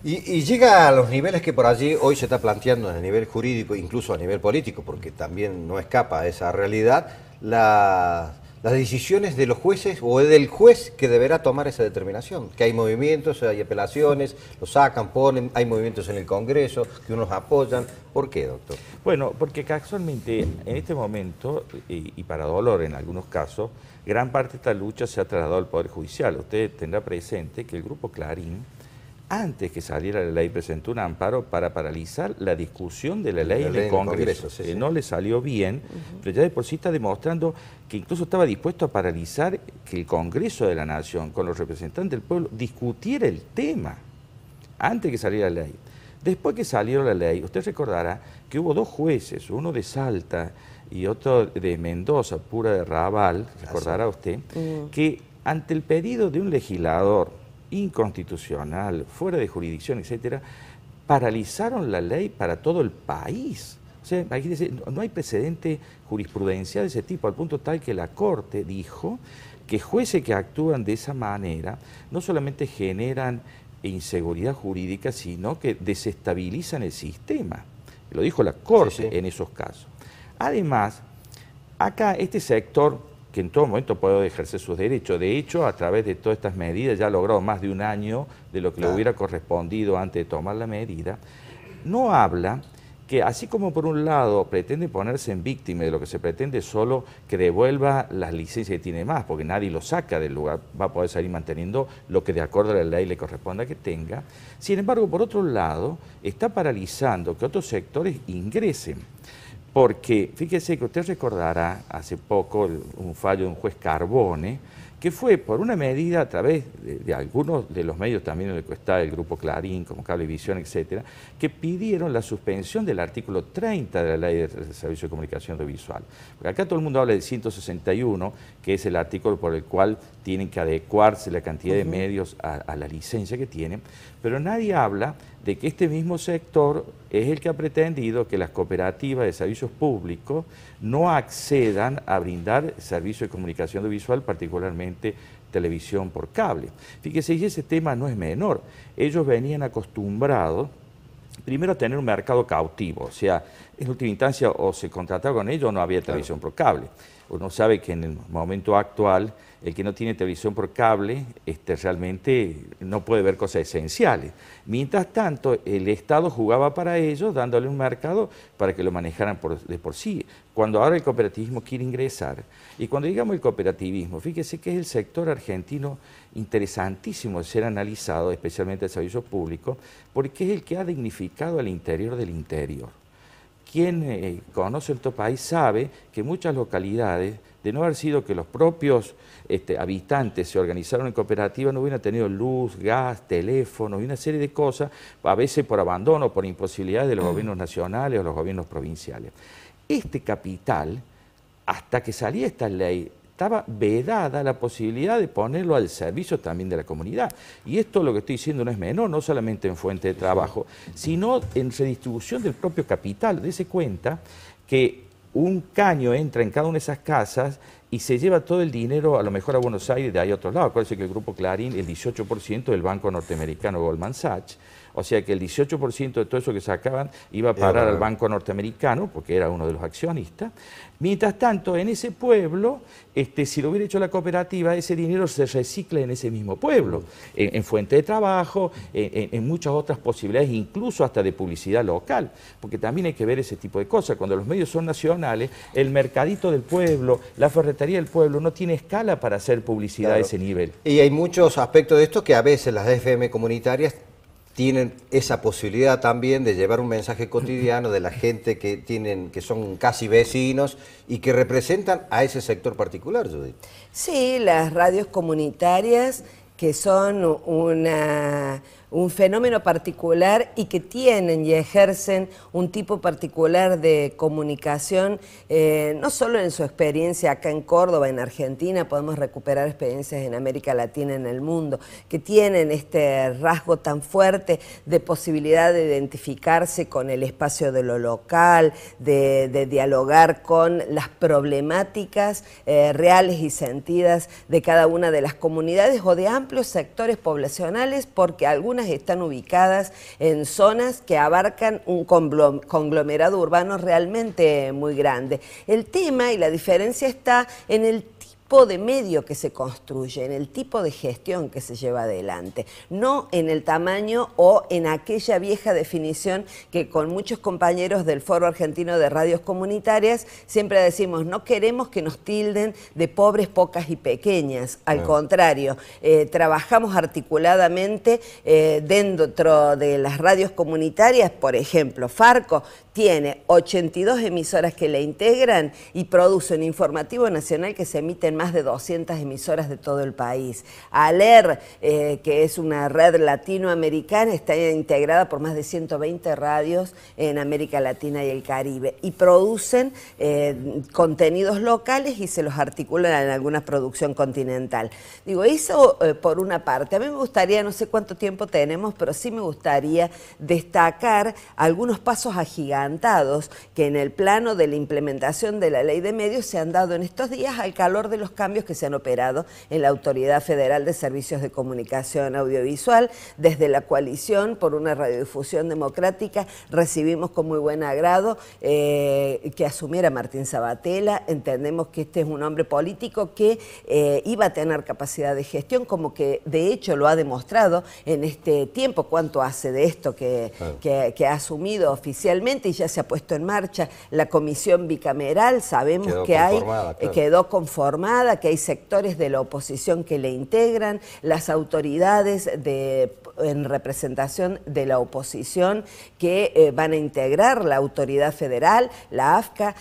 Y llega a los niveles que por allí hoy se está planteando a nivel jurídico, incluso a nivel político, porque también no escapa a esa realidad, las decisiones de los jueces o del juez que deberá tomar esa determinación. Que hay movimientos, hay apelaciones, lo sacan, ponen, hay movimientos en el Congreso que unos apoyan. ¿Por qué, doctor? Bueno, porque casualmente en este momento, y para dolor en algunos casos, gran parte de esta lucha se ha trasladado al Poder Judicial. Usted tendrá presente que el Grupo Clarín, antes que saliera la ley, presentó un amparo para paralizar la discusión de la ley en el Congreso. Sí. No le salió bien, pero ya de por sí está demostrando que incluso estaba dispuesto a paralizar que el Congreso de la Nación, con los representantes del pueblo, discutiera el tema antes que saliera la ley. Después que salió la ley, usted recordará que hubo dos jueces, uno de Salta y otro de Mendoza, Pura de Raval, recordará usted, que ante el pedido de un legislador inconstitucional, fuera de jurisdicción, etcétera, paralizaron la ley para todo el país. O sea, imagínense, no hay precedente jurisprudencial de ese tipo, al punto tal que la Corte dijo que jueces que actúan de esa manera no solamente generan inseguridad jurídica, sino que desestabilizan el sistema. Lo dijo la Corte en esos casos. Además, acá este sector, que en todo momento puede ejercer sus derechos. De hecho, a través de todas estas medidas ya ha logrado más de un año de lo que le hubiera correspondido antes de tomar la medida. No habla que así como por un lado pretende ponerse en víctima de lo que se pretende solo que devuelva las licencias que tiene más, porque nadie lo saca del lugar, va a poder salir manteniendo lo que de acuerdo a la ley le corresponda que tenga. Sin embargo, por otro lado, está paralizando que otros sectores ingresen. Porque fíjese que usted recordará hace poco un fallo de un juez Carbone, que fue por una medida a través de algunos de los medios también en el que está el Grupo Clarín, como Cablevisión, etcétera, que pidieron la suspensión del artículo 30 de la Ley de Servicio de Comunicación Audiovisual. Porque acá todo el mundo habla del 161, que es el artículo por el cual tienen que adecuarse la cantidad de medios a la licencia que tienen, pero nadie habla de que este mismo sector es el que ha pretendido que las cooperativas de servicios públicos no accedan a brindar servicios de comunicación audiovisual, particularmente televisión por cable. Fíjese, y ese tema no es menor. Ellos venían acostumbrados primero a tener un mercado cautivo, o sea, en última instancia o se contrataba con ellos o no había televisión por cable. Uno sabe que en el momento actual el que no tiene televisión por cable realmente no puede ver cosas esenciales. Mientras tanto, el Estado jugaba para ellos, dándole un mercado para que lo manejaran de por sí. Cuando ahora el cooperativismo quiere ingresar, y cuando digamos el cooperativismo, fíjese que es el sector argentino interesantísimo de ser analizado, especialmente el servicio público, porque es el que ha dignificado al interior del interior. Quien conoce nuestro país sabe que muchas localidades, de no haber sido que los propios habitantes se organizaron en cooperativa, no hubieran tenido luz, gas, teléfono y una serie de cosas, a veces por abandono, por imposibilidad de los gobiernos nacionales o los gobiernos provinciales. Este capital, hasta que salía esta ley, estaba vedada la posibilidad de ponerlo al servicio también de la comunidad. Y esto lo que estoy diciendo no es menor, no solamente en fuente de trabajo, sino en redistribución del propio capital. Dese cuenta que un caño entra en cada una de esas casas y se lleva todo el dinero a lo mejor a Buenos Aires de ahí a otros lados. Acuérdense que el Grupo Clarín, el 18% del banco norteamericano Goldman Sachs, o sea que el 18% de todo eso que sacaban iba a parar al banco norteamericano, porque era uno de los accionistas. Mientras tanto, en ese pueblo, si lo hubiera hecho la cooperativa, ese dinero se recicla en ese mismo pueblo, en fuente de trabajo, en muchas otras posibilidades, incluso hasta de publicidad local, porque también hay que ver ese tipo de cosas. Cuando los medios son nacionales, el mercadito del pueblo, la ferretería del pueblo, no tiene escala para hacer publicidad a ese nivel. Y hay muchos aspectos de esto que a veces las FM comunitarias tienen esa posibilidad también de llevar un mensaje cotidiano de la gente que son casi vecinos y que representan a ese sector particular, Judith. Sí, las radios comunitarias que son un fenómeno particular y que tienen y ejercen un tipo particular de comunicación, no solo en su experiencia acá en Córdoba, en Argentina, podemos recuperar experiencias en América Latina, en el mundo, que tienen este rasgo tan fuerte de posibilidad de identificarse con el espacio de lo local, de dialogar con las problemáticas reales y sentidas de cada una de las comunidades o de amplios sectores poblacionales, porque algunas personas están ubicadas en zonas que abarcan un conglomerado urbano realmente muy grande. El tema y la diferencia está en el tipo de medio que se construye, en el tipo de gestión que se lleva adelante, no en el tamaño o en aquella vieja definición que con muchos compañeros del Foro Argentino de Radios Comunitarias siempre decimos, no queremos que nos tilden de pobres, pocas y pequeñas, al contrario, trabajamos articuladamente dentro de las radios comunitarias, por ejemplo, Farco tiene 82 emisoras que le integran y produce un informativo nacional que se emite en más de 200 emisoras de todo el país. ALER, que es una red latinoamericana, está integrada por más de 120 radios en América Latina y el Caribe y producen contenidos locales y se los articulan en alguna producción continental. Digo, eso por una parte. A mí me gustaría, no sé cuánto tiempo tenemos, pero sí me gustaría destacar algunos pasos agigantados que en el plano de la implementación de la ley de medios se han dado en estos días al calor de los cambios que se han operado en la Autoridad Federal de Servicios de Comunicación Audiovisual. Desde la Coalición por una Radiodifusión Democrática recibimos con muy buen agrado que asumiera Martín Sabatella. Entendemos que este es un hombre político que iba a tener capacidad de gestión, como que de hecho lo ha demostrado en este tiempo. ¿Cuánto hace de esto que ha asumido oficialmente? Y ya se ha puesto en marcha la comisión bicameral, sabemos quedó conformada, que hay sectores de la oposición que le integran, las autoridades en representación de la oposición que van a integrar la autoridad federal, la AFCA,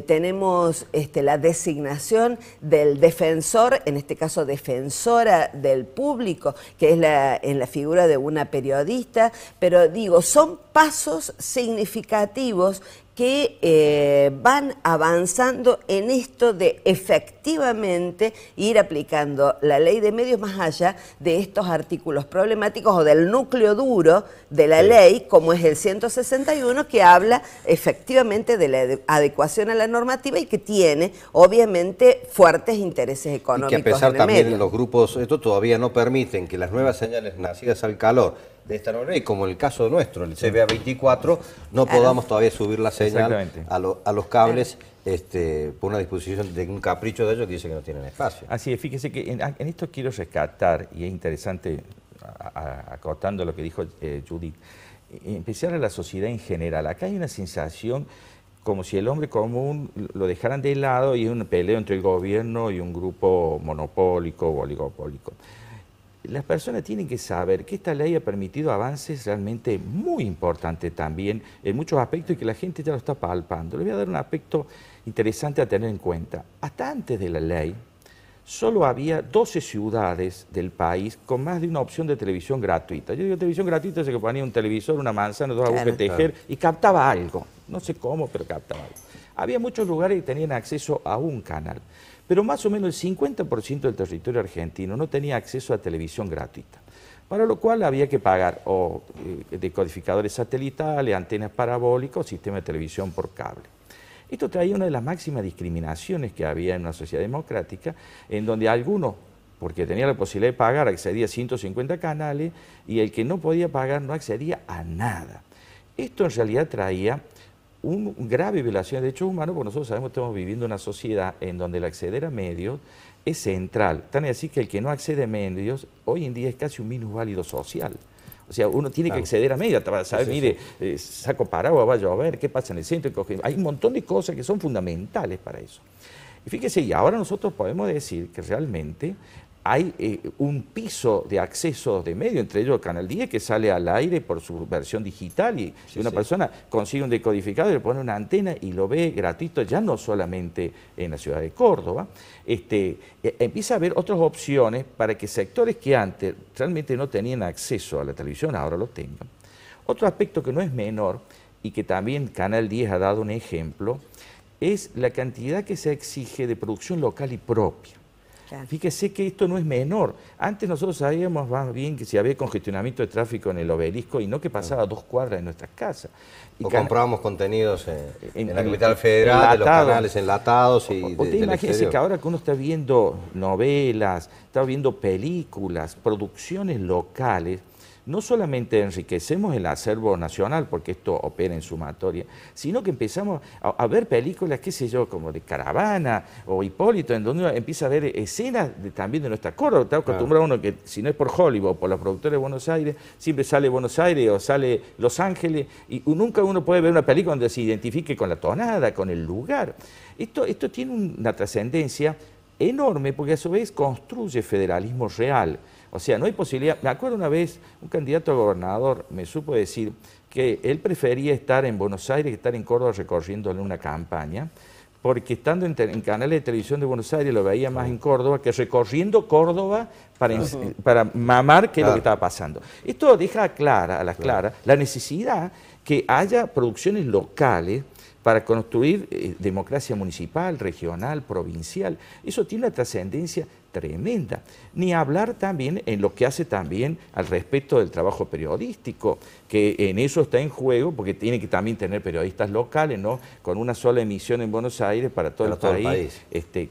tenemos la designación del defensor, en este caso defensora del público, que es en la figura de una periodista, pero digo, son pasos significativos que van avanzando en esto de efectivamente ir aplicando la ley de medios más allá de estos artículos problemáticos o del núcleo duro de la ley, como es el 161, que habla efectivamente de la adecuación a la normativa y que tiene obviamente fuertes intereses económicos. Y que a pesar en el también medio. los grupos, esto todavía no permiten que las nuevas señales nacidas al calor de esta norma, y como el caso nuestro, el CBA 24, no podamos todavía subir la señal a los cables por una disposición de un capricho de ellos que dice que no tienen espacio. Así es, fíjese que en esto quiero rescatar, y es interesante, acotando lo que dijo Judith, empezar a la sociedad en general. Acá hay una sensación como si el hombre común lo dejaran de lado y es un peleo entre el gobierno y un grupo monopólico o oligopólico. Las personas tienen que saber que esta ley ha permitido avances realmente muy importantes también en muchos aspectos y que la gente ya lo está palpando. Les voy a dar un aspecto interesante a tener en cuenta. Hasta antes de la ley, solo había 12 ciudades del país con más de una opción de televisión gratuita. Yo digo televisión gratuita, es que ponía un televisor, una manzana, dos agujas de tejer y captaba algo. No sé cómo, pero captaba algo. Había muchos lugares que tenían acceso a un canal. Pero más o menos el 50% del territorio argentino no tenía acceso a televisión gratuita, para lo cual había que pagar decodificadores satelitales, antenas parabólicas, sistema de televisión por cable. Esto traía una de las máximas discriminaciones que había en una sociedad democrática, en donde algunos, porque tenía la posibilidad de pagar, accedía a 150 canales, y el que no podía pagar no accedía a nada. Esto en realidad traía una grave violación de derechos humanos, porque nosotros sabemos que estamos viviendo una sociedad en donde el acceder a medios es central. Tan es así que el que no accede a medios, hoy en día es casi un minusválido social. O sea, uno tiene que acceder a medios para saber, mire, saco paraguas, va a llover, qué pasa en el centro. Hay un montón de cosas que son fundamentales para eso. Y fíjese, y ahora nosotros podemos decir que realmente hay un piso de acceso de medios, entre ellos Canal 10, que sale al aire por su versión digital y una persona consigue un decodificador, le pone una antena y lo ve gratuito, ya no solamente en la ciudad de Córdoba. Empieza a haber otras opciones para que sectores que antes realmente no tenían acceso a la televisión, ahora lo tengan. Otro aspecto que no es menor y que también Canal 10 ha dado un ejemplo, es la cantidad que se exige de producción local y propia. Fíjese que esto no es menor. Antes nosotros sabíamos más bien que si había congestionamiento de tráfico en el Obelisco y no que pasaba a 2 cuadras de nuestras casas. Y comprábamos contenidos en la capital federal, de los canales enlatados y usted imagínese que ahora que uno está viendo novelas, está viendo películas, producciones locales, no solamente enriquecemos el acervo nacional, porque esto opera en sumatoria, sino que empezamos a ver películas, qué sé yo, como de Caravana o Hipólito, en donde uno empieza a ver escenas también de nuestra Córdoba. Está acostumbrado uno que, si no es por Hollywood o por la productora de Buenos Aires, siempre sale Buenos Aires o sale Los Ángeles, y nunca uno puede ver una película donde se identifique con la tonada, con el lugar. Esto tiene una trascendencia enorme, porque a su vez construye federalismo real. O sea, no hay posibilidad. Me acuerdo una vez, un candidato a gobernador me supo decir que él prefería estar en Buenos Aires que estar en Córdoba recorriéndole una campaña, porque estando en canales de televisión de Buenos Aires lo veía más en Córdoba que recorriendo Córdoba para mamar qué es lo que estaba pasando. Esto deja a las claras la necesidad que haya producciones locales para construir democracia municipal, regional, provincial. Eso tiene una trascendencia tremenda. Ni hablar también en lo que hace también al respecto del trabajo periodístico, que en eso está en juego, porque tiene que también tener periodistas locales, ¿no? Con una sola emisión en Buenos Aires para todo el país.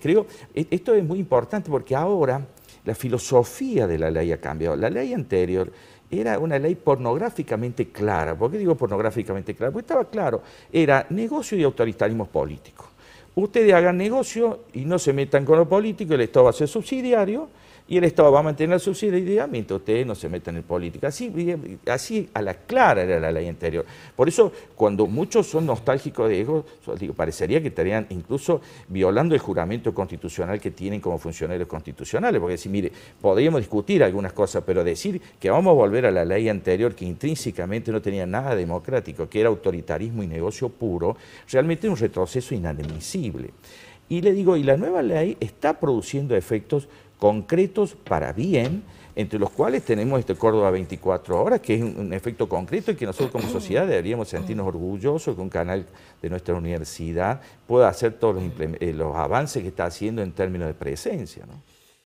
Creo, esto es muy importante porque ahora la filosofía de la ley ha cambiado. La ley anterior era una ley pornográficamente clara. ¿Por qué digo pornográficamente clara? Porque estaba claro, era negocio y autoritarismo político. Ustedes hagan negocio y no se metan con lo político, el Estado va a ser subsidiario y el Estado va a mantener la subsidiariedad mientras ustedes no se metan en política. Así a la clara era la ley anterior. Por eso, cuando muchos son nostálgicos de eso, parecería que estarían incluso violando el juramento constitucional que tienen como funcionarios constitucionales, porque decir, mire, podríamos discutir algunas cosas, pero decir que vamos a volver a la ley anterior, que intrínsecamente no tenía nada democrático, que era autoritarismo y negocio puro, realmente es un retroceso inadmisible. Y le digo, y la nueva ley está produciendo efectos concretos para bien, entre los cuales tenemos este Córdoba 24 horas, que es un efecto concreto y que nosotros como sociedad deberíamos sentirnos orgullosos que un canal de nuestra universidad pueda hacer todos los avances que está haciendo en términos de presencia, ¿no?